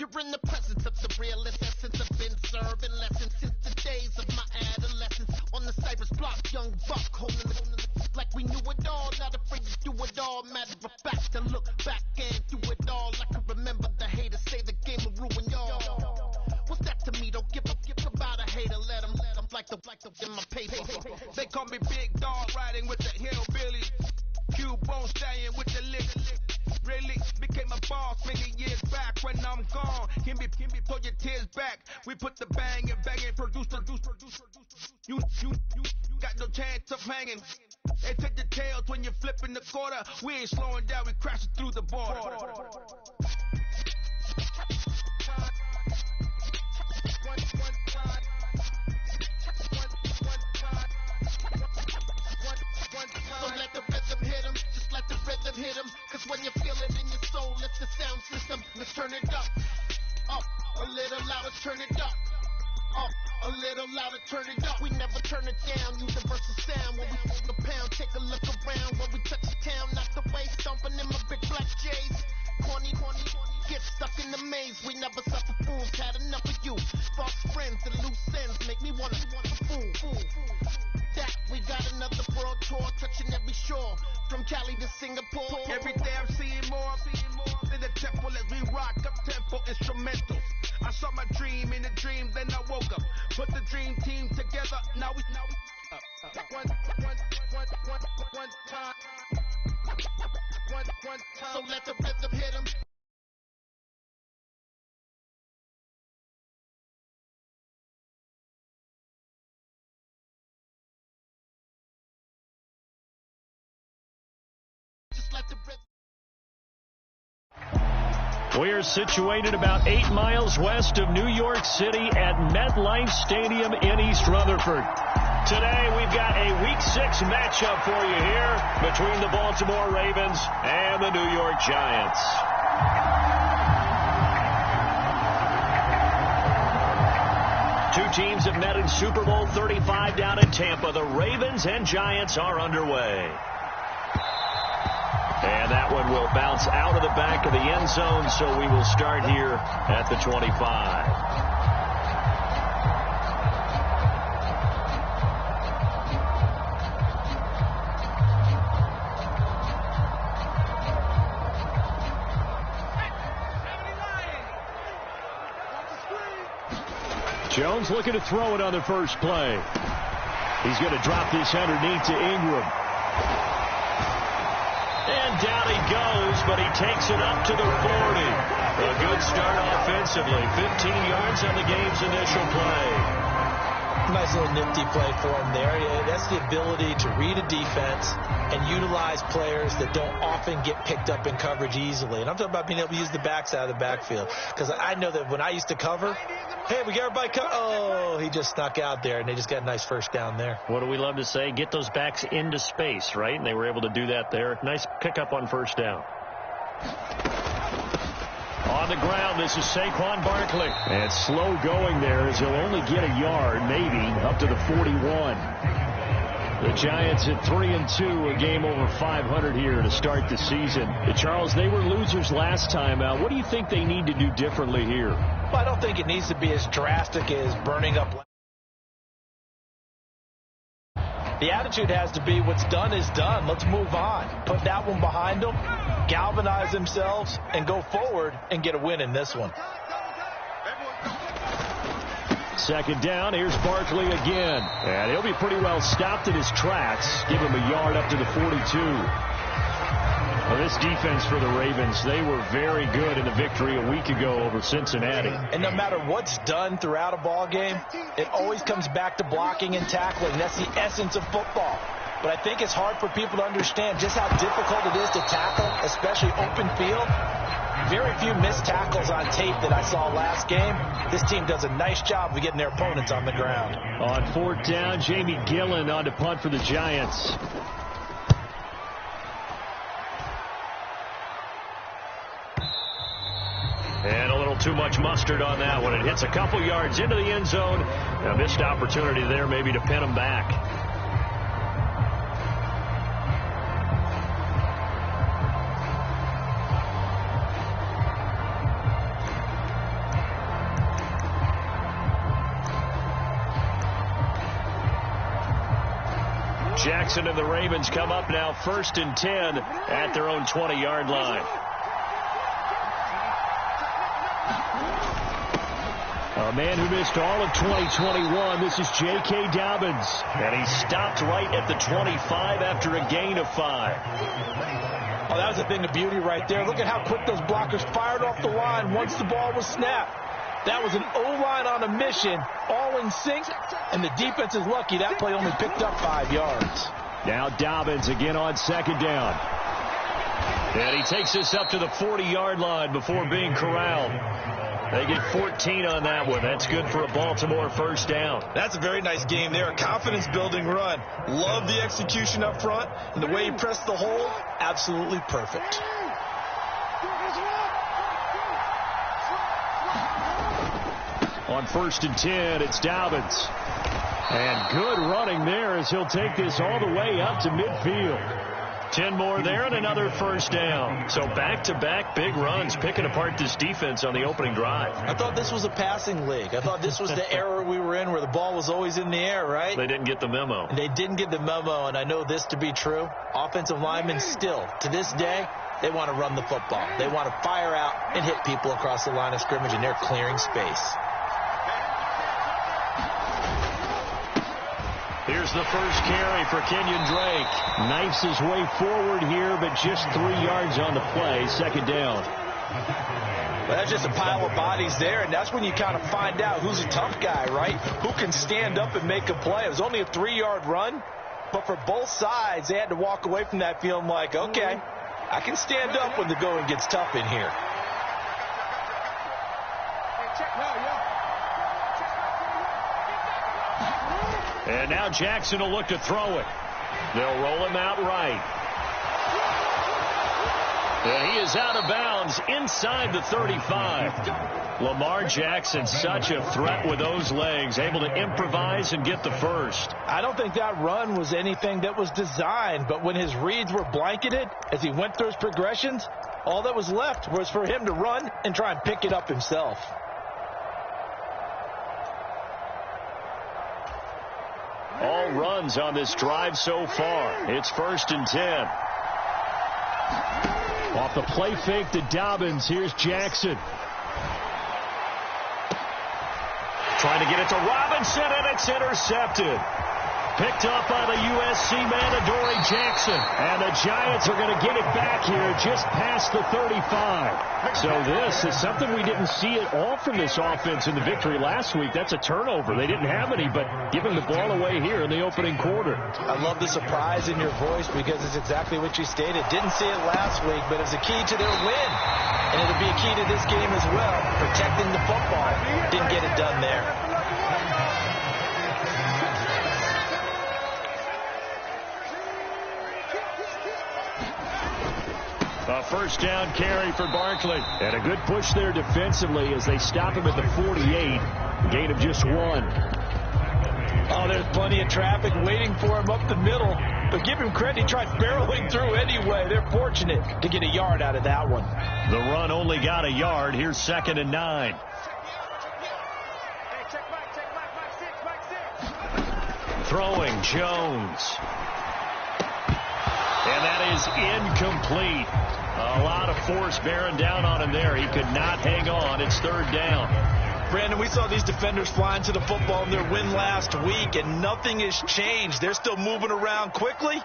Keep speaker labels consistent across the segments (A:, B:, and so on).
A: You're in the presence of the realest essence. I've been serving lessons since the days of my adolescence. On the Cypress block, young buck holding the like we knew it all, not afraid to do it all. Matter of fact, to look back and do it all. I can remember the haters say the game will ruin y'all. What's that to me? Don't give about a hater. Let them like the in my paper.
B: They call me Big Dog, riding with the hillbilly. Q-Bone stallion with the lick. Really became a boss many years back. When I'm gone, can be pull your tears back. We put the bang and produce. You got no chance of hanging. They take the tails when you're flipping the quarter. We ain't slowing down, we crashing through the border.
A: So let the rhythm hit 'em, just let the rhythm hit 'em. Cause when you feel it in your soul, lift the sound system. Let's turn it up, a little louder, turn it up. A little louder, turn it up. We never turn it down. Universal sound when we pull the pound. Take a look around when we touch the town. Not the way stomping in my big black J's. Corny, get stuck in the maze. We never suffer fools. Had enough of you. False friends and loose ends make me wanna fool. That we got another world tour touching every shore from Cali to Singapore.
B: Every day I'm seeing more in the temple as we rock up tempo instrumentals. I saw my dream in a dream, then I woke up. Put the dream team together. Now we one time.
A: So let the rhythm hit 'em. Just let the rhythm.
C: We are situated about 8 miles west of New York City at MetLife Stadium in East Rutherford. Today, we've got a Week 6 matchup for you here between the Baltimore Ravens and the New York Giants. Two teams have met in Super Bowl 35 down in Tampa. The Ravens and Giants are underway. And that one will bounce out of the back of the end zone, so we will start here at the 25. Jones looking to throw it on the first play. He's going to drop this underneath to Ingram. And down he goes, but he takes it up to the 40. A good start offensively. 15 yards on the game's initial play.
D: Nice little nifty play for him there. That's the ability to read a defense and utilize players that don't often get picked up in coverage easily. And I'm talking about being able to use the backs out of the backfield. Because I know that when I used to cover, hey, we got everybody covered. Oh, he just snuck out there, and they just got a nice first down there.
C: What do we love to say? Get those backs into space, right? And they were able to do that there. Nice pickup on first down. On the ground, this is Saquon Barkley. And slow going there as he'll only get a yard, maybe, up to the 41. The Giants at 3-2, a game over 500 here to start the season. Charles, they were losers last time out. What do you think they need to do differently here?
D: Well, I don't think it needs to be as drastic as burning up. The attitude has to be what's done is done. Let's move on. Put that one behind them, galvanize themselves, and go forward and get a win in this one.
C: Second down, here's Barkley again. And he'll be pretty well stopped in his tracks. Give him a yard up to the 42. Well, this defense for the Ravens, they were very good in the victory a week ago over Cincinnati.
D: And no matter what's done throughout a ball game, it always comes back to blocking and tackling. That's the essence of football. But I think it's hard for people to understand just how difficult it is to tackle, especially open field. Very few missed tackles on tape that I saw last game. This team does a nice job of getting their opponents on the ground.
C: On fourth down, Jamie Gillen on to punt for the Giants. And a little too much mustard on that one. It hits a couple yards into the end zone. A missed opportunity there maybe to pin them back. Jackson and the Ravens come up now 1st and 10 at their own 20-yard line. A man who missed all of 2021, this is J.K. Dobbins. And he stopped right at the 25 after a gain of 5.
D: Oh, that was a thing of beauty right there. Look at how quick those blockers fired off the line once the ball was snapped. That was an O-line on a mission, all in sync, and the defense is lucky that play only picked up 5 yards.
C: Now Dobbins again on 2nd down. And he takes this up to the 40-yard line before being corralled. They get 14 on that one. That's good for a Baltimore 1st down.
D: That's a very nice game there. A confidence-building run. Love the execution up front. And the way he pressed the hole, absolutely perfect.
C: On 1st and 10, it's Dobbins. And good running there as he'll take this all the way up to midfield. 10 more there and another 1st down. So back-to-back big runs picking apart this defense on the opening drive.
D: I thought this was a passing league. I thought this was the era we were in where the ball was always in the air, right?
C: They didn't get the memo.
D: They didn't get the memo, and I know this to be true. Offensive linemen still, to this day, they want to run the football. They want to fire out and hit people across the line of scrimmage, and they're clearing space.
C: Here's the first carry for Kenyon Drake. Knifes his way forward here, but just 3 yards on the play. 2nd down.
D: Well, that's just a pile of bodies there, and that's when you kind of find out who's a tough guy, right? Who can stand up and make a play. It was only a 3-yard run, but for both sides, they had to walk away from that feeling like, okay, I can stand up when the going gets tough in here.
C: And now Jackson will look to throw it. They'll roll him out right. And he is out of bounds inside the 35. Lamar Jackson, such a threat with those legs, able to improvise and get the first.
D: I don't think that run was anything that was designed, but when his reads were blanketed, as he went through his progressions, all that was left was for him to run and try and pick it up himself.
C: All runs on this drive so far. It's 1st and 10. Off the play fake to Dobbins. Here's Jackson. Trying to get it to Robinson, and it's intercepted. Picked up by the USC man, Adoree Jackson. And the Giants are going to get it back here just past the 35. So this is something we didn't see at all from this offense in the victory last week. That's a turnover. They didn't have any, but giving the ball away here in the opening quarter.
D: I love the surprise in your voice because it's exactly what you stated. Didn't see it last week, but it's a key to their win. And it'll be a key to this game as well, protecting the football. Didn't get it done there.
C: A 1st down carry for Barkley. And a good push there defensively as they stop him at the 48. Gain of just 1.
D: Oh, there's plenty of traffic waiting for him up the middle. But give him credit, he tried barreling through anyway. They're fortunate to get a yard out of that one.
C: The run only got a yard. Here's 2nd and 9. Throwing Jones. And that is incomplete. A lot of force bearing down on him there. He could not hang on. It's 3rd down.
D: Brandon, we saw these defenders flying to the football in their win last week, and nothing has changed. They're still moving around quickly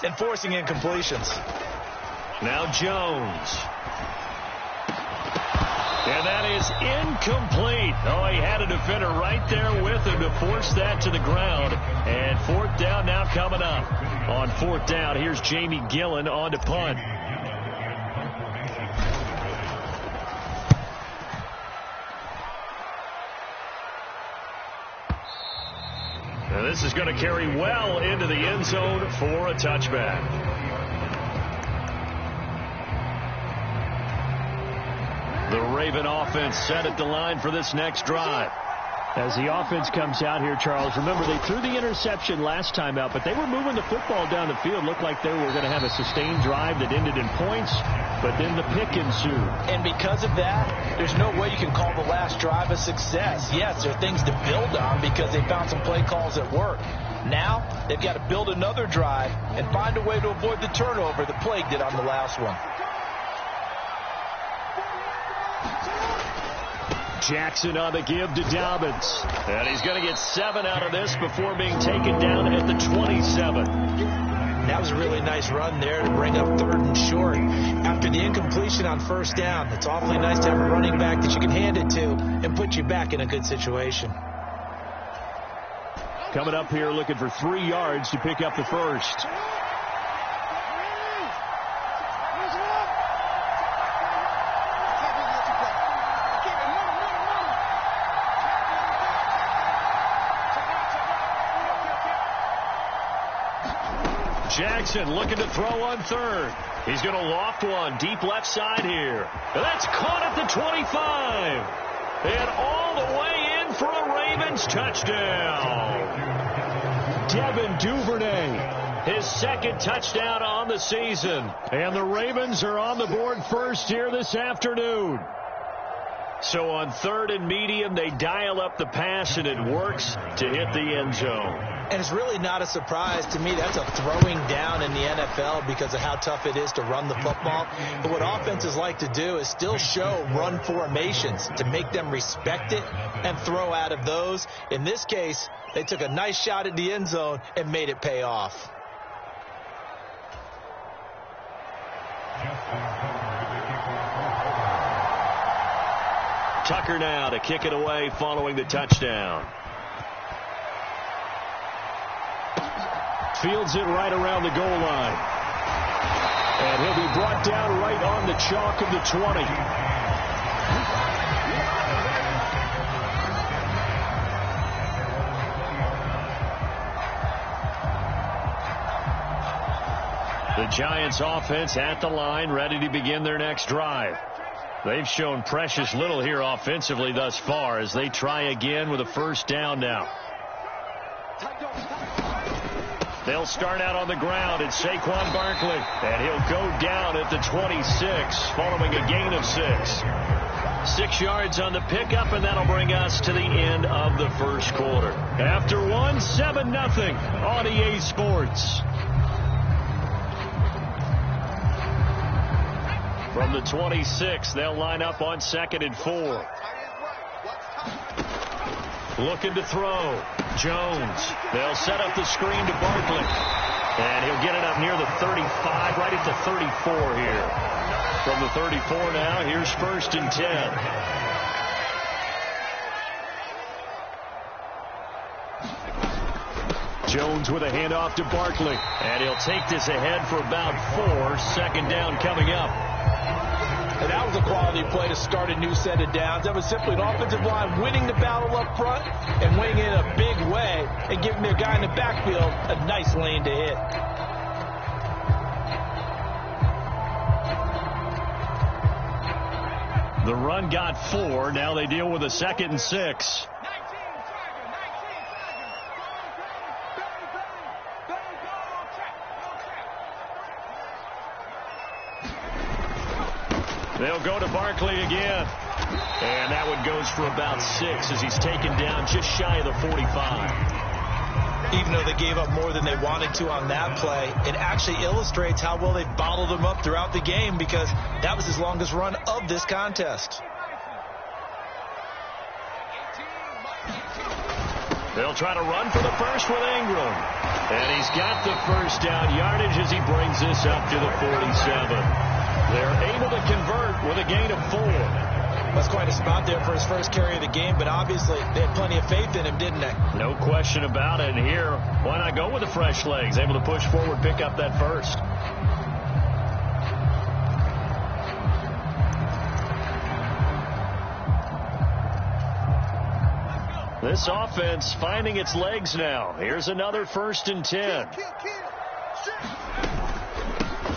D: and forcing incompletions.
C: Now Jones. And that is incomplete. Oh, he had a defender right there with him to force that to the ground. And 4th down now coming up. On 4th down, here's Jamie Gillen on to punt. And this is going to carry well into the end zone for a touchback. The Raven offense set at the line for this next drive. As the offense comes out here, Charles, remember they threw the interception last time out, but they were moving the football down the field. Looked like they were going to have a sustained drive that ended in points, but then the pick ensued.
D: And because of that, there's no way you can call the last drive a success. Yes, there are things to build on because they found some play calls that work. Now, they've got to build another drive and find a way to avoid the turnover that plagued it on the last one.
C: Jackson on the give to Dobbins. And he's going to get 7 out of this before being taken down at the 27.
D: That was a really nice run there to bring up 3rd and short. After the incompletion on 1st down, it's awfully nice to have a running back that you can hand it to and put you back in a good situation.
C: Coming up here looking for 3 yards to pick up the first. Jackson looking to throw on 3rd. He's going to loft one deep left side here. That's caught at the 25. And all the way in for a Ravens touchdown. Devin Duvernay, his 2nd touchdown on the season. And the Ravens are on the board first here this afternoon. So on 3rd and medium, they dial up the pass, and it works to hit the end zone.
D: And it's really not a surprise to me. That's a throwing down in the NFL because of how tough it is to run the football. But what offenses like to do is still show run formations to make them respect it and throw out of those. In this case, they took a nice shot at the end zone and made it pay off.
C: Tucker now to kick it away following the touchdown. Fields it right around the goal line. And he'll be brought down right on the chalk of the 20. The Giants offense at the line, ready to begin their next drive. They've shown precious little here offensively thus far as they try again with a 1st down now. They'll start out on the ground. It's Saquon Barkley. And he'll go down at the 26 following a gain of 6. 6 yards on the pickup, and that'll bring us to the end of the first quarter. After 1, 7-0 on EA Sports. From the 26, they'll line up on 2nd and 4. Looking to throw. Jones. They'll set up the screen to Barkley. And he'll get it up near the 35, right at the 34 here. From the 34 now, here's 1st and 10. Jones with a handoff to Barkley. And he'll take this ahead for about 4. 2nd down coming up.
D: And that was a quality play to start a new set of downs. That was simply an offensive line winning the battle up front and winning it in a big way and giving their guy in the backfield a nice lane to hit.
C: The run got 4. Now they deal with a 2nd and 6. They'll go to Barkley again. And that one goes for about 6 as he's taken down just shy of the 45.
D: Even though they gave up more than they wanted to on that play, it actually illustrates how well they bottled them up throughout the game because that was his longest run of this contest.
C: They'll try to run for the first with Ingram. And he's got the 1st down yardage as he brings this up to the 47. They're able to convert with a gain of 4.
D: That's quite a spot there for his first carry of the game, but obviously they had plenty of faith in him, didn't they?
C: No question about it. And here, why not go with the fresh legs? Able to push forward, pick up that 1st. This offense finding its legs now. Here's another 1st and 10.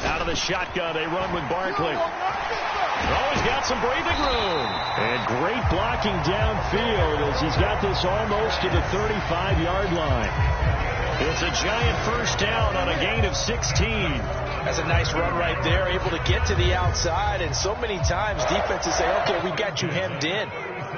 C: Out of the shotgun, they run with Barkley. Oh, he's got some breathing room. And great blocking downfield as he's got this almost to the 35-yard line. It's a Giant 1st down on a gain of 16.
D: That's a nice run right there, able to get to the outside. And so many times defenses say, okay, we got you hemmed in.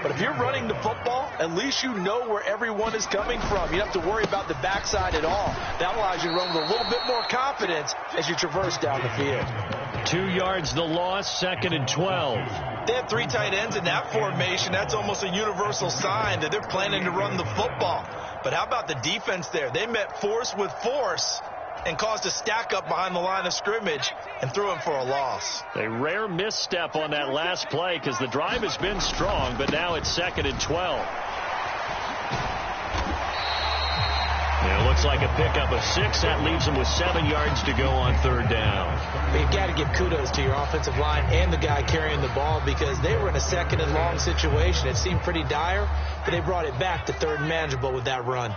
D: But if you're running the football, at least you know where everyone is coming from. You don't have to worry about the backside at all. That allows you to run with a little bit more confidence as you traverse down the field.
C: 2 yards the loss, 2nd and 12.
D: They have 3 tight ends in that formation. That's almost a universal sign that they're planning to run the football. But how about the defense there? They met force with force and caused a stack up behind the line of scrimmage and threw him for a loss.
C: A rare misstep on that last play because the drive has been strong, but now it's 2nd and 12. And it looks like a pickup of 6. That leaves them with 7 yards to go on 3rd down.
D: But you've got to give kudos to your offensive line and the guy carrying the ball because they were in a 2nd and long situation. It seemed pretty dire, but they brought it back to 3rd and manageable with that run.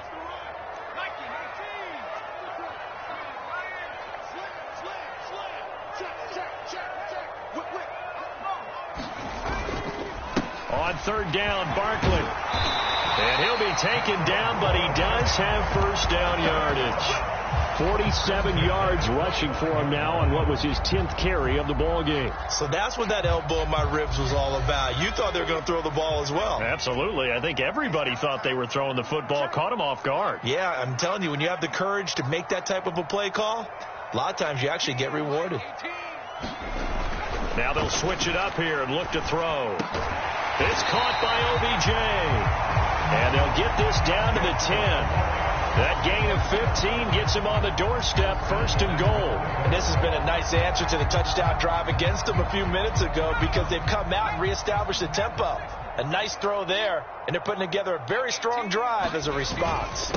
C: On 3rd down, Barkley. And he'll be taken down, but he does have 1st down yardage. 47 yards rushing for him now on what was his 10th carry of the ball game.
D: So that's what that elbow in my ribs was all about. You thought they were going to throw the ball as well.
C: Absolutely. I think everybody thought they were throwing the football. Caught him off guard.
D: Yeah, I'm telling you, when you have the courage to make that type of a play call, a lot of times you actually get rewarded.
C: Now they'll switch it up here and look to throw. It's caught by OBJ. And they'll get this down to the 10. That gain of 15 gets him on the doorstep, 1st and goal.
D: And this has been a nice answer to the touchdown drive against them a few minutes ago because they've come out and reestablished the tempo. A nice throw there, and they're putting together a very strong drive as a response.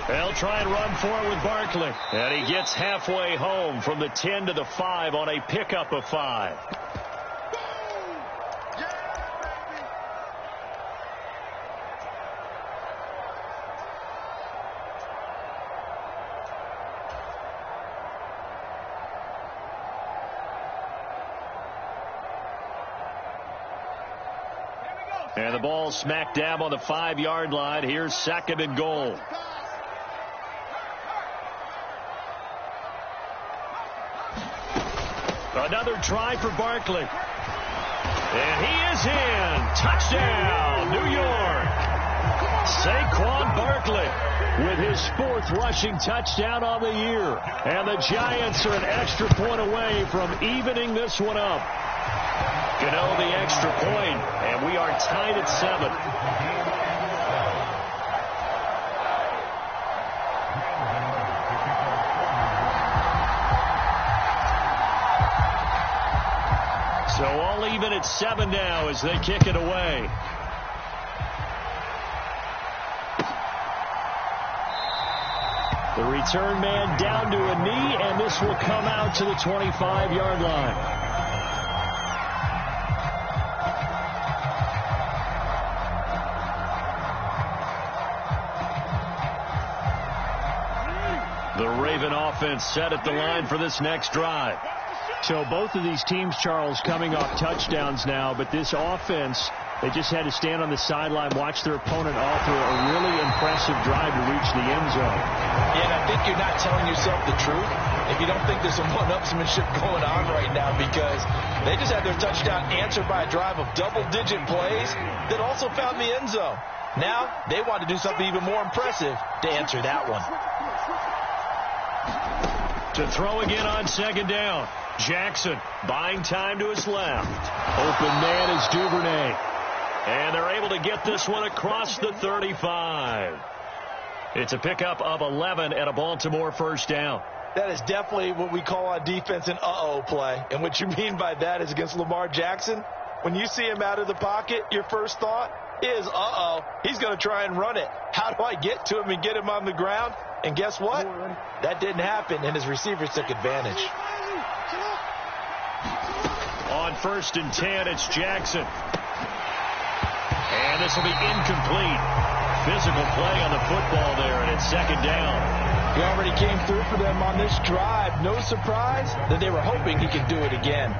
C: They'll try and run for it with Barkley. And he gets halfway home from the 10 to the 5 on a pickup of 5. And the ball smack dab on the 5-yard line. Here's 2nd and goal. Another try for Barkley. And he is in. Touchdown, New York. Saquon Barkley with his 4th rushing touchdown on the year. And the Giants are an extra point away from evening this one up. Gano the extra point, and we are tied at 7. So all even at 7 now as they kick it away. The return man down to a knee, and this will come out to the 25-yard line. The Raven offense set at the line for this next drive. So both of these teams, Charles, coming off touchdowns now, but this offense, they just had to stand on the sideline, watch their opponent offer a really impressive drive to reach the end zone.
D: Yeah, and I think you're not telling yourself the truth if you don't think there's some one-upsmanship going on right now because they just had their touchdown answered by a drive of double-digit plays that also found the end zone. Now they want to do something even more impressive to answer that one.
C: To throw again on 2nd down. Jackson buying time to his left. Open man is Duvernay. And they're able to get this one across the 35. It's a pickup of 11 and a Baltimore 1st down.
D: That is definitely what we call on defense an uh-oh play. And what you mean by that is against Lamar Jackson, when you see him out of the pocket, your first thought is, uh-oh, he's going to try and run it. How do I get to him and get him on the ground? And guess what? That didn't happen, and his receivers took advantage.
C: On 1st and 10, it's Jackson. And this will be incomplete. Physical play on the football there, and it's 2nd down.
D: He already came through for them on this drive. No surprise that they were hoping he could do it again.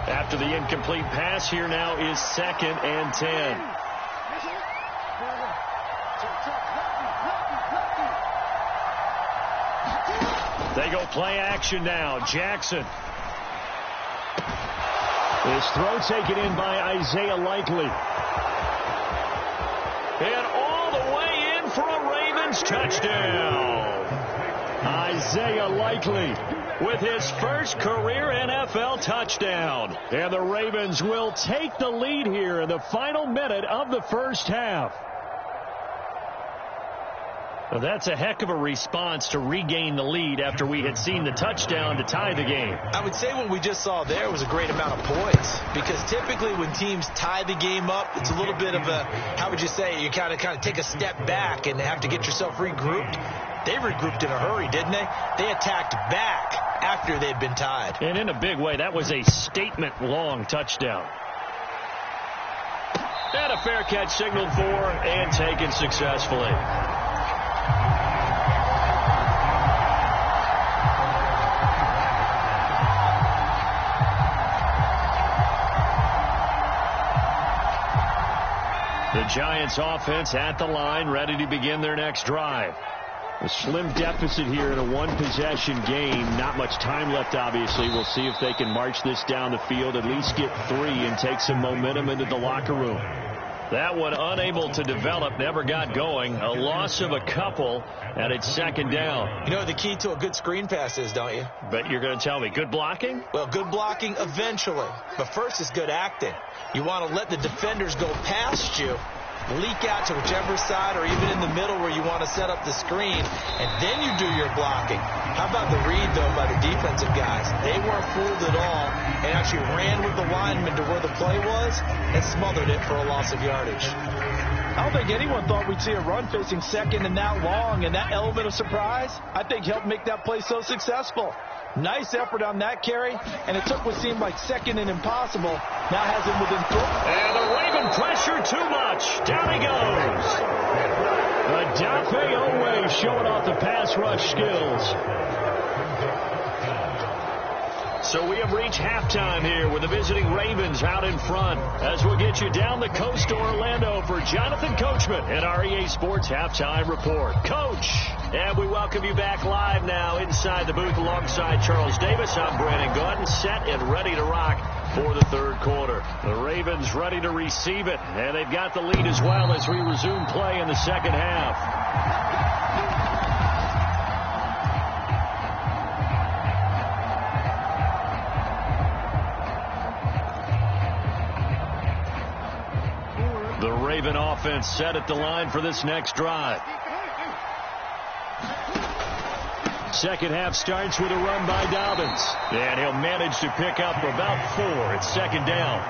C: After the incomplete pass, here now is 2nd and 10. They go play action now. Jackson. This throw taken in by Isaiah Likely. And all the way in for a Ravens touchdown. Isaiah Likely with his first career NFL touchdown. And the Ravens will take the lead here in the final minute of the first half. Well, that's a heck of a response to regain the lead after we had seen the touchdown to tie the game.
D: I would say what we just saw there was a great amount of points, because typically when teams tie the game up, it's a little bit of a, how would you say, you kind of take a step back and have to get yourself regrouped. They regrouped in a hurry, didn't they? They attacked back after they'd been tied.
C: And in a big way, that was a statement-long touchdown. And a fair catch signaled for and taken successfully. The Giants offense at the line, ready to begin their next drive. A slim deficit here in a one-possession game. Not much time left, obviously. We'll see if they can march this down the field, at least get 3, and take some momentum into the locker room. That one unable to develop, never got going. A loss of a couple, and it's second down.
D: You know what the key to a good screen pass is, don't you?
C: But you're going to tell me, good blocking?
D: Well, good blocking eventually. But first is good acting. You want to let the defenders go past you, leak out to whichever side or even in the middle where you want to set up the screen, and then you do your blocking. How about the read, though, by the defensive guys? They weren't fooled at all and actually ran with the lineman to where the play was and smothered it for a loss of yardage. I don't think anyone thought we'd see a run facing second and that long, and that element of surprise, I think, helped make that play so successful. Nice effort on that carry, and it took what seemed like second and impossible. Now has him within 4.
C: And the Raven pressure too much. Down he goes. Adafe Owe showing off the pass rush skills. So we have reached halftime here with the visiting Ravens out in front, as we'll get you down the coast to Orlando for Jonathan Coachman and our EA Sports Halftime Report. Coach, and we welcome you back live now inside the booth alongside Charles Davis. I'm Brandon Gordon, set and ready to rock for the third quarter. The Ravens ready to receive it, and they've got the lead as well as we resume play in the second half. The Raven offense set at the line for this next drive. Second half starts with a run by Dobbins. And he'll manage to pick up about 4. It's second down.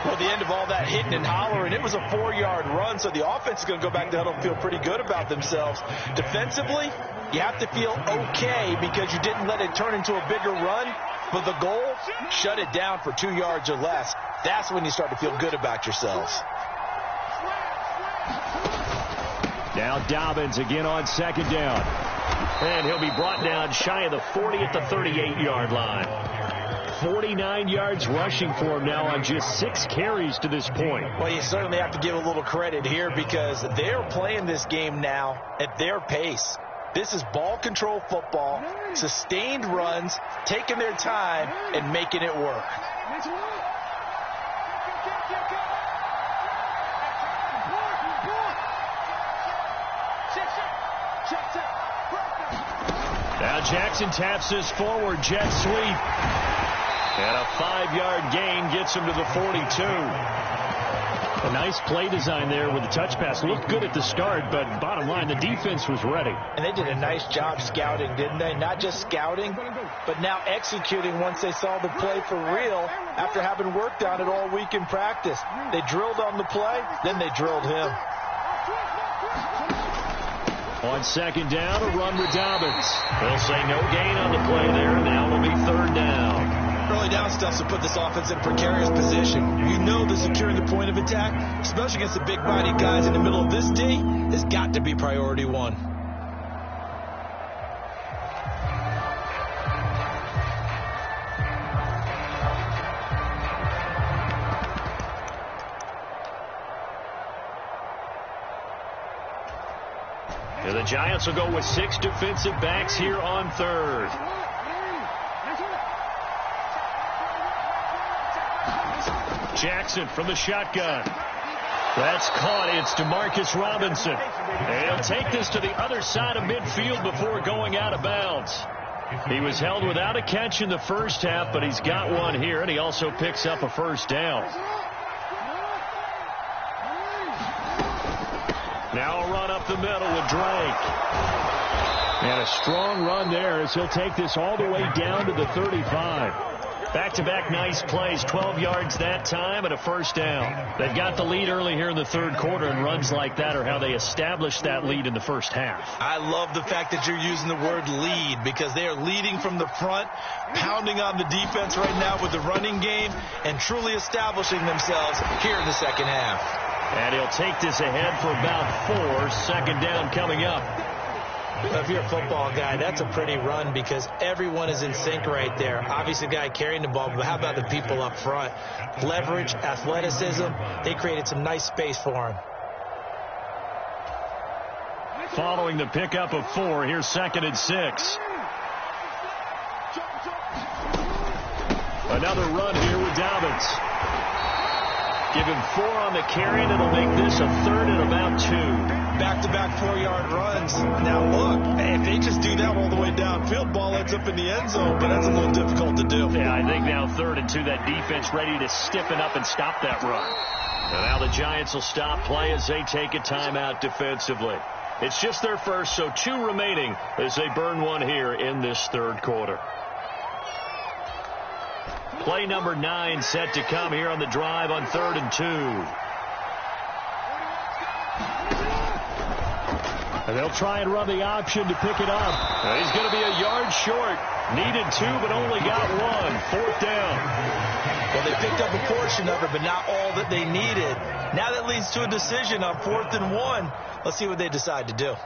D: Well, at the end of all that hitting and hollering, it was a 4-yard run, so the offense is going to go back to huddle and feel pretty good about themselves. Defensively, you have to feel okay because you didn't let it turn into a bigger run. But the goal, shut it down for 2 yards or less. That's when you start to feel good about yourselves.
C: Now Dobbins again on second down. And he'll be brought down shy of the 40 at the 38-yard line. 49 yards rushing for him now on just 6 carries to this point.
D: Well, you certainly have to give a little credit here because they're playing this game now at their pace. This is ball control football, sustained runs, taking their time, and making it work.
C: Now Jackson taps this forward jet sweep. And a 5-yard gain gets him to the 42. A nice play design there with the touch pass. Looked good at the start, but bottom line, the defense was ready.
D: And they did a nice job scouting, didn't they? Not just scouting, but now executing once they saw the play for real after having worked on it all week in practice. They drilled on the play, then they drilled him.
C: On second down, a run with Dobbins. They'll say no gain on the play there, and now it'll be third down.
D: Early down stuff to put this offense in a precarious position. You know that securing the point of attack, especially against the big-bodied guys in the middle of this D, has got to be priority one.
C: And the Giants will go with 6 defensive backs here on third. Jackson from the shotgun. That's caught. It's Demarcus Robinson. And he'll take this to the other side of midfield before going out of bounds. He was held without a catch in the first half, but he's got one here, and he also picks up a first down. Now a run up the middle with Drake. And a strong run there as he'll take this all the way down to the 35. Back-to-back nice plays, 12 yards that time and a first down. They've got the lead early here in the third quarter, and runs like that are how they established that lead in the first half.
D: I love the fact that you're using the word lead, because they are leading from the front, pounding on the defense right now with the running game, and truly establishing themselves here in the second half.
C: And he'll take this ahead for about 4. Second down coming up.
D: If you're a football guy, that's a pretty run because everyone is in sync right there. Obviously, the guy carrying the ball, but how about the people up front? Leverage, athleticism, they created some nice space for him.
C: Following the pickup of 4, here's 2nd and 6. Another run here with Dobbins. Give him 4 on the carry, and it'll make this a 3rd and about 2.
D: Back-to-back 4-yard runs. Now, look, if they just do that all the way downfield, ball ends up in the end zone, but that's a little difficult to do.
C: Yeah, I think now 3rd and 2, that defense ready to stiffen up and stop that run. And now the Giants will stop play as they take a timeout defensively. It's just their first, so 2 remaining as they burn one here in this third quarter. Play number 9 set to come here on the drive on 3rd and 2. And they'll try and run the option to pick it up. And he's going to be a yard short. Needed 2, but only got 1. 4th down.
D: Well, they picked up a portion of it, but not all that they needed. Now that leads to a decision on 4th and 1. Let's see what they decide to do.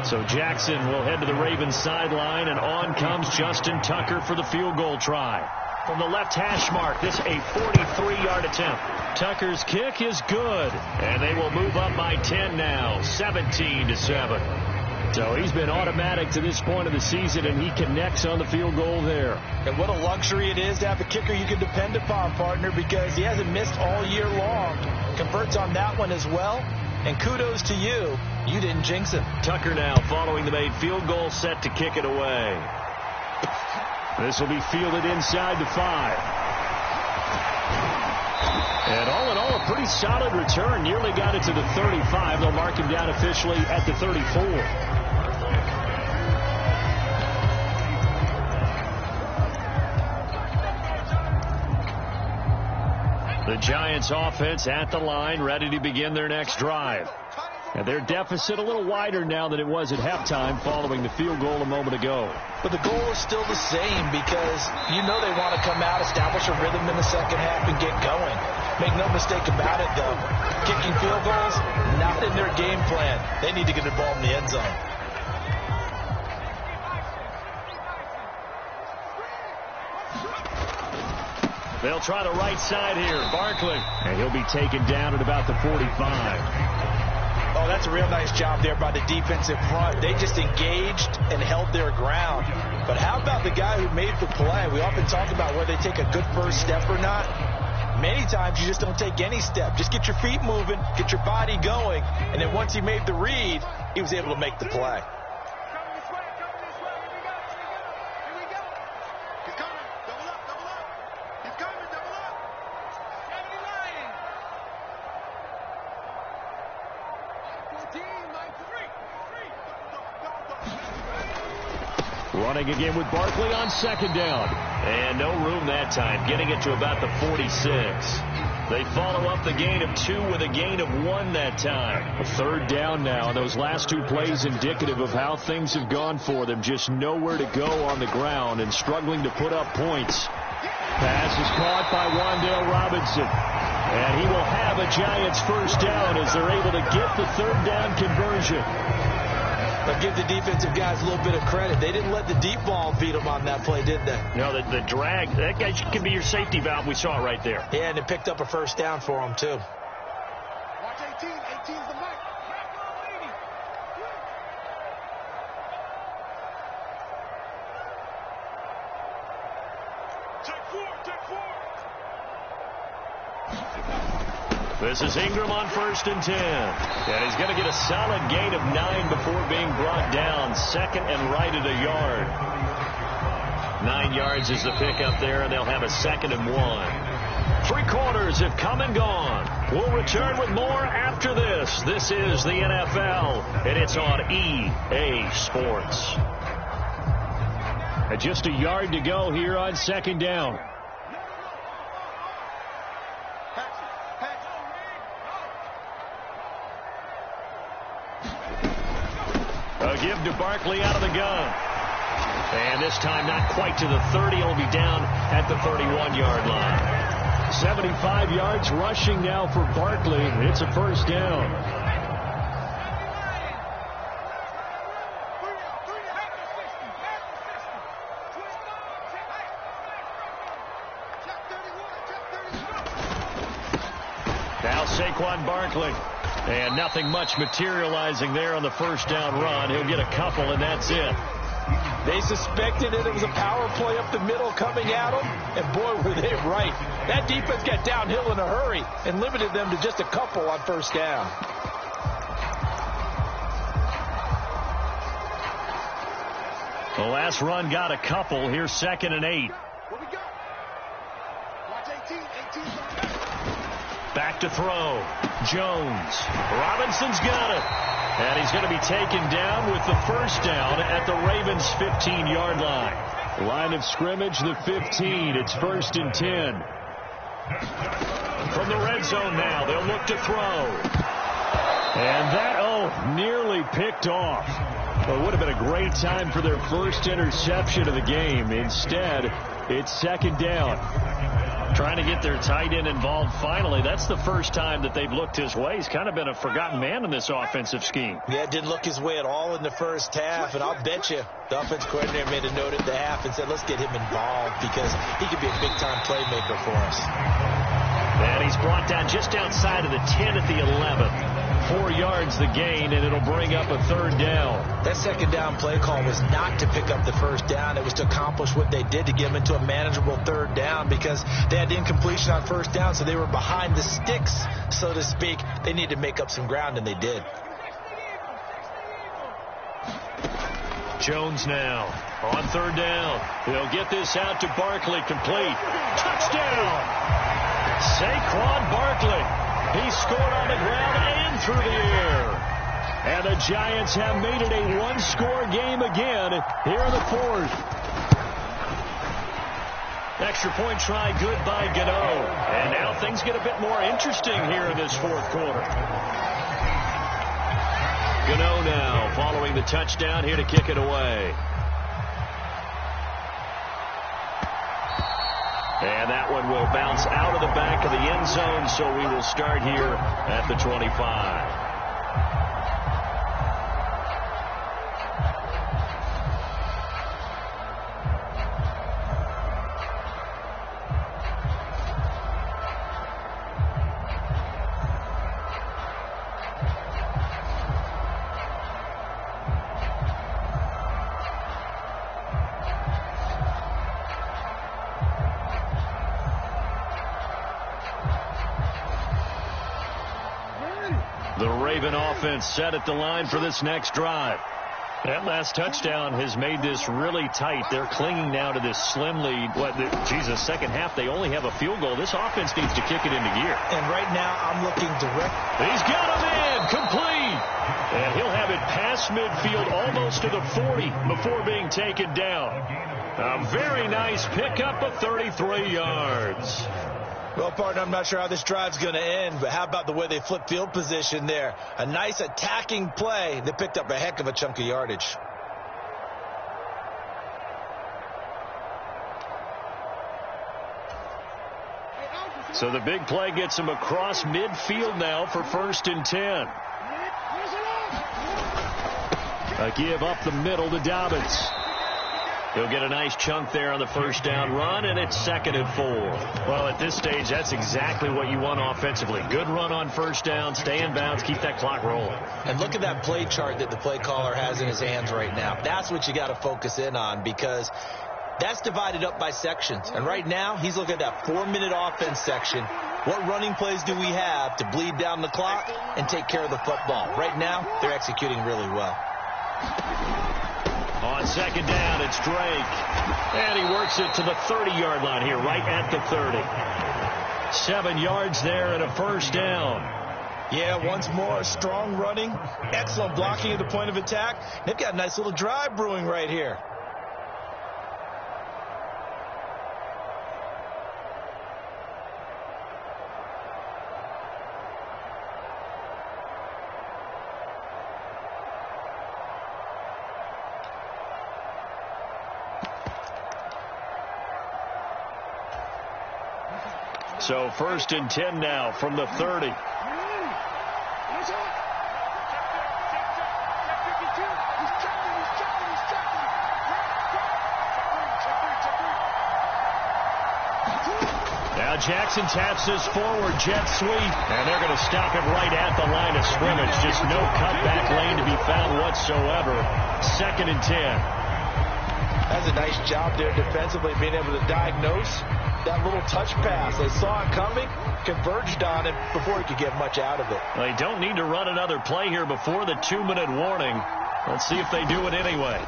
C: So Jackson will head to the Ravens sideline, and on comes Justin Tucker for the field goal try. From the left hash mark, this a 43-yard attempt. Tucker's kick is good, and they will move up by 10 now, 17-7. So he's been automatic to this point of the season, and he connects on the field goal there.
D: And what a luxury it is to have a kicker you can depend upon, partner, because he hasn't missed all year long. Converts on that one as well, and kudos to you. You didn't jinx him.
C: Tucker now following the made field goal, set to kick it away. This will be fielded inside the 5. And all in all, a pretty solid return. Nearly got it to the 35. They'll mark him down officially at the 34. The Giants offense at the line, ready to begin their next drive. And their deficit a little wider now than it was at halftime following the field goal a moment ago.
D: But the goal is still the same because you know they want to come out, establish a rhythm in the second half, and get going. Make no mistake about it, though. Kicking field goals, not in their game plan. They need to get the ball in the end zone.
C: They'll try the right side here. Barkley. And he'll be taken down at about the 45.
D: Oh, that's a real nice job there by the defensive front. They just engaged and held their ground. But how about the guy who made the play? We often talk about whether they take a good first step or not. Many times you just don't take any step. Just get your feet moving, get your body going, and then once he made the read, he was able to make the play.
C: Running again with Barkley on 2nd down. And no room that time, getting it to about the 46. They follow up the gain of 2 with a gain of 1 that time. A 3rd down now, and those last 2 plays indicative of how things have gone for them. Just nowhere to go on the ground and struggling to put up points. Pass is caught by Wan'Dale Robinson. And he will have a Giants first down as they're able to get the 3rd down conversion.
D: But give the defensive guys a little bit of credit. They didn't let the deep ball beat them on that play, did they?
C: No, the drag, that guy can be your safety valve. We saw it right there.
D: Yeah, and it picked up a first down for them, too.
A: Watch 18. 18's the mark.
C: This is Ingram on 1st and 10. And he's going to get a solid gain of 9 before being brought down. Second and right at a yard. 9 yards is the pickup there, and they'll have a 2nd and 1. 3 quarters have come and gone. We'll return with more after this. This is the NFL, and it's on EA Sports. And just a yard to go here on 2nd down. A give to Barkley out of the gun. And this time not quite to the 30. He'll be down at the 31-yard line. 75 yards rushing now for Barkley. It's a 1st down. Now Saquon Barkley. And nothing much materializing there on the 1st down run. He'll get a couple, and that's it.
D: They suspected it was a power play up the middle coming at them, and boy, were they right. That defense got downhill in a hurry and limited them to just a couple on 1st down.
C: The last run got a couple. Here's 2nd and 8.
A: What we got? Watch 18.
C: Back to throw. Jones. Robinson's got it. And he's going to be taken down with the 1st down at the Ravens' 15-yard line. Line of scrimmage, the 15. It's 1st and 10. From the red zone now, they'll look to throw. And that, nearly picked off. Well, it would have been a great time for their first interception of the game. Instead, it's 2nd down. Trying to get their tight end involved finally. That's the first time that they've looked his way. He's kind of been a forgotten man in this offensive scheme.
D: Yeah, didn't look his way at all in the 1st half. And I'll bet you the offense coordinator made a note at the half and said, let's get him involved because he could be a big-time playmaker for us.
C: And he's brought down just outside of the 10 at the 11. 4 yards the gain, and it'll bring up a 3rd down.
D: That 2nd down play call was not to pick up the 1st down. It was to accomplish what they did to get them into a manageable 3rd down because they had incompletion on 1st down, so they were behind the sticks, so to speak. They needed to make up some ground, and they did.
C: Jones now on 3rd down. He'll get this out to Barkley, complete. Touchdown! Saquon Barkley. He scored on the ground and through the air. And the Giants have made it a one-score game again here in the 4th. Extra point try good by Gano. And now things get a bit more interesting here in this 4th quarter. Gano now following the touchdown here to kick it away. And that one will bounce out of the back of the end zone, so we will start here at the 25. The Raven offense set at the line for this next drive. That last touchdown has made this really tight. They're clinging now to this slim lead. Second half, they only have a field goal. This offense needs to kick it into gear.
D: And right now, I'm looking direct.
C: He's got him in, complete. And he'll have it past midfield, almost to the 40 before being taken down. A very nice pickup of 33 yards.
D: Well, partner, I'm not sure how this drive's going to end, but how about the way they flip field position there? A nice attacking play. They picked up a heck of a chunk of yardage.
C: So the big play gets him across midfield now for 1st and 10. A give up the middle to Dobbins. He'll get a nice chunk there on the 1st down run, and it's 2nd and 4. Well, at this stage, that's exactly what you want offensively. Good run on 1st down, stay in bounds, keep that clock rolling.
D: And look at that play chart that the play caller has in his hands right now. That's what you got to focus in on, because That's divided up by sections. And right now, he's looking at that 4-minute offense section. What running plays do we have to bleed down the clock and take care of the football? Right now, they're executing really well.
C: On second down, it's Drake. And he works it to the 30-yard line here, right at the 30. 7 yards there and a first down.
D: Yeah, once more, strong running, excellent blocking at the point of attack. They've got a nice little drive brewing right here.
C: So 1st and 10 now from the 30. Now Jackson taps this forward jet sweep, and they're going to stop it right at the line of scrimmage. Just no cutback lane to be found whatsoever. 2nd and 10.
D: That's a nice job there defensively, being able to diagnose that little touch pass. They saw it coming, converged on it before he could get much out of it.
C: They don't need to run another play here before the 2-minute warning. Let's see if they do it anyway.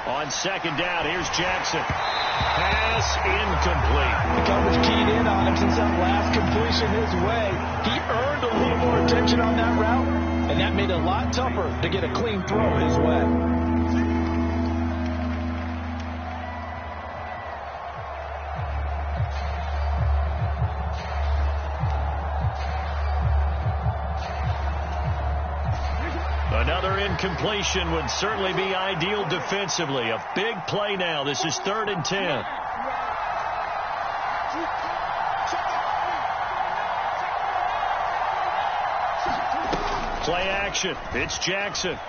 C: On second down, here's Jackson. Pass incomplete.
D: The coverage keyed in on him since that last completion his way. He earned a little more attention on that route, and that made it a lot tougher to get a clean throw his way.
C: Another incompletion would certainly be ideal defensively. A big play now. This is 3rd and 10. Play action. It's Jackson.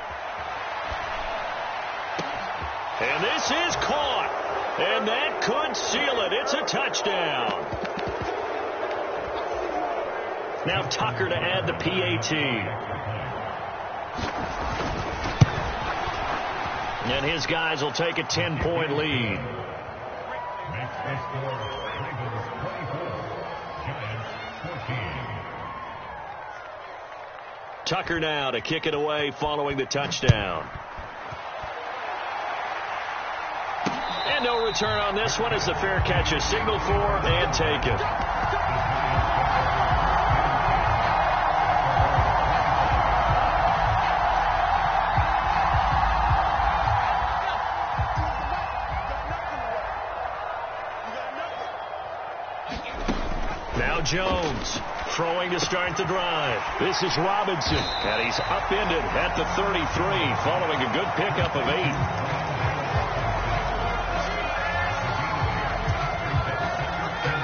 C: And this is caught. And that could seal it. It's a touchdown. Now Tucker to add the PAT. And his guys will take a 10-point lead. Tucker now to kick it away following the touchdown. And no return on this one as the fair catch is signaled for and taken. Jones throwing to start the drive. This is Robinson, and he's upended at the 33 following a good pickup of 8.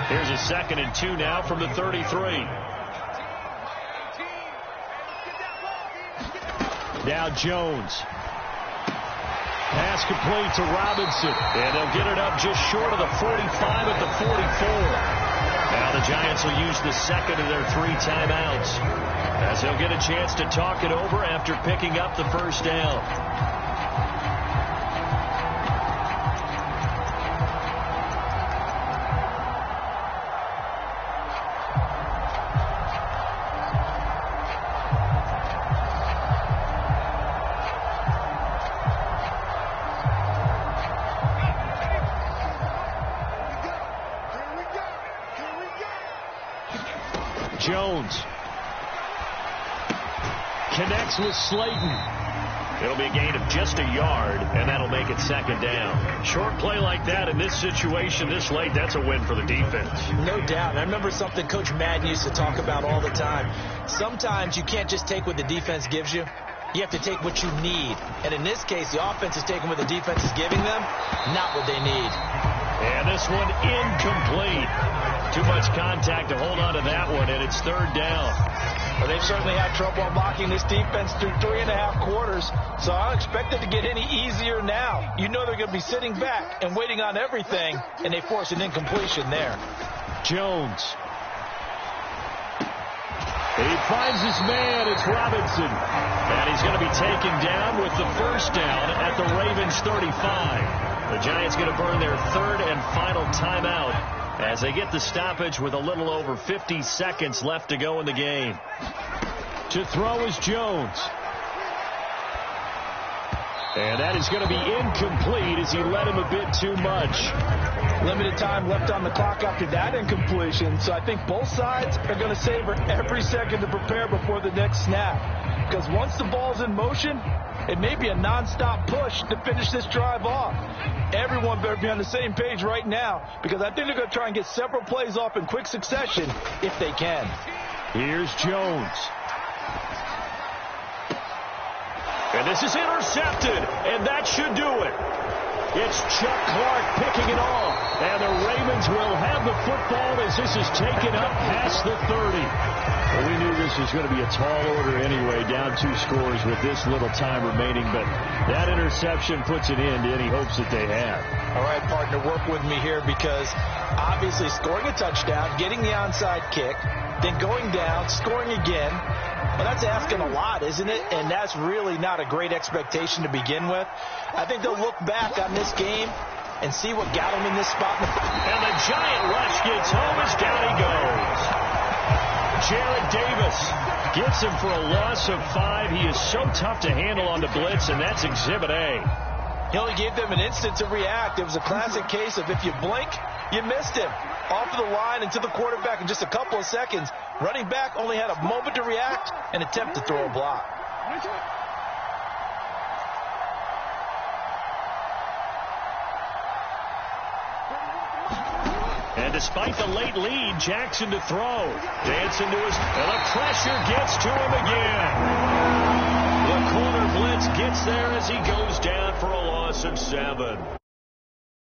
C: Here's a 2nd and 2 now from the 33. Now Jones. Pass complete to Robinson, and they'll get it up just short of the 45 at the 44. Now the Giants will use the 2nd of their 3 timeouts as they'll get a chance to talk it over after picking up the first down. Jones connects with Slayton. It'll be a gain of just a yard, and that'll make it 2nd down. Short play like that in this situation this late, that's a win for the defense.
D: No doubt. And I remember something Coach Madden used to talk about all the time. Sometimes you can't just take what the defense gives you. You have to take what you need. And in this case, the offense is taking what the defense is giving them, not what they need.
C: And this one incomplete. Too much contact to hold on to that one, and it's 3rd down.
D: Well, they've certainly had trouble unlocking this defense through 3.5 quarters, so I don't expect it to get any easier now. You know they're going to be sitting back and waiting on everything, and they force an incompletion there.
C: Jones. He finds his man. It's Robinson. And he's going to be taken down with the first down at the Ravens 35. The Giants going to burn their third and final timeout as they get the stoppage with a little over 50 seconds left to go in the game. To throw is Jones. And that is going to be incomplete as he led him a bit too much.
D: Limited time left on the clock after that incompletion, so I think both sides are going to savor every second to prepare before the next snap. Because once the ball's in motion, it may be a nonstop push to finish this drive off. Everyone better be on the same page right now, because I think they're going to try and get several plays off in quick succession if they can.
C: Here's Jones. And this is intercepted, and that should do it. It's Chuck Clark picking it off, and the Ravens will have the football as this is taken up past the 30. Well, we knew this was going to be a tall order anyway, down 2 scores with this little time remaining, but that interception puts an end to any hopes that they have.
D: All right, partner, work with me here, because obviously scoring a touchdown, getting the onside kick, then going down, scoring again, well, that's asking a lot, isn't it? And that's really not a great expectation to begin with. I think they'll look back on this game and see what got them in this spot.
C: And the Giant rush gets home as down he goes. Jared Davis gets him for a loss of 5. He is so tough to handle on the blitz, and that's Exhibit A.
D: He only gave them an instant to react. It was a classic case of if you blink, you missed him. Off of the line and to the quarterback in just a couple of seconds. Running back only had a moment to react and attempt to throw a block.
C: And despite the late lead, Jackson to throw. Dancing to his, and the pressure gets to him again. The corner blitz gets there as he goes down for a loss of 7.